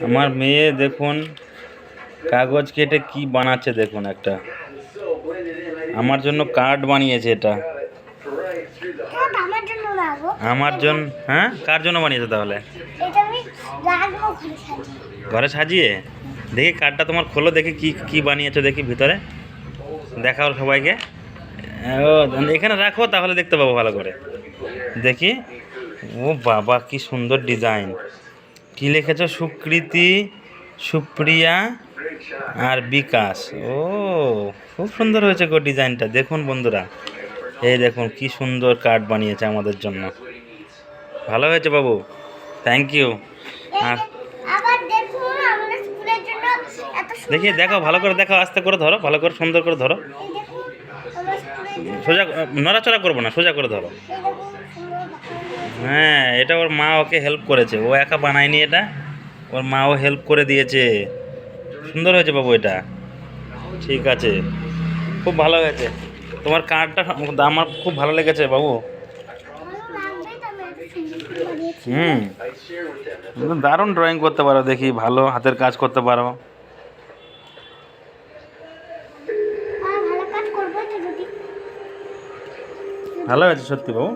আমার মেয়ে দেখুন কাগজ কেটে কি বানাচ্ছে দেখুন। একটা আমার জন্য কার্ড বানিয়েছে এটা। আমার জন্য? হ্যাঁ, কার জন্য বানিয়েছে তাহলে? ঘরে সাজিয়ে। দেখি কার্ডটা তোমার খোলো, দেখি কি কি বানিয়েছো, দেখি ভিতরে দেখাও সবাইকে। ও এখানে রাখো, তাহলে দেখতে পাবো ভালো করে। দেখি। ও বাবা, কি সুন্দর ডিজাইন! কি লিখেছো? সুকৃতি, সুপ্রিয়া আর বিকাশ। ও, খুব সুন্দর হয়েছে গো ডিজাইনটা। দেখুন বন্ধুরা, এই দেখুন কি সুন্দর কার্ড বানিয়েছে আমাদের জন্য। ভালো হয়েছে বাবু, থ্যাংক ইউ। আর দেখি, দেখো ভালো করে, দেখো আস্তে করে ধরো, ভালো করে সুন্দর করে ধরো। সোজা, নড়াচড়া করবো না, সোজা করে ধরো। হ্যাঁ, এটা ওর মা ওকে হেল্প করেছে, ও একা বানায়নি এটা, ওর মাও হেল্প করে দিয়েছে। সুন্দর হয়েছে বাবু এটা। ঠিক আছে, খুব ভালো হয়েছে। তোমার কার্ডটা আমার খুব ভালো লেগেছে বাবু। দারুণ ড্রয়িং করতে পারো, দেখি ভালো হাতের কাজ করতে পারো। ভালো হয়েছে সত্যি বাবু।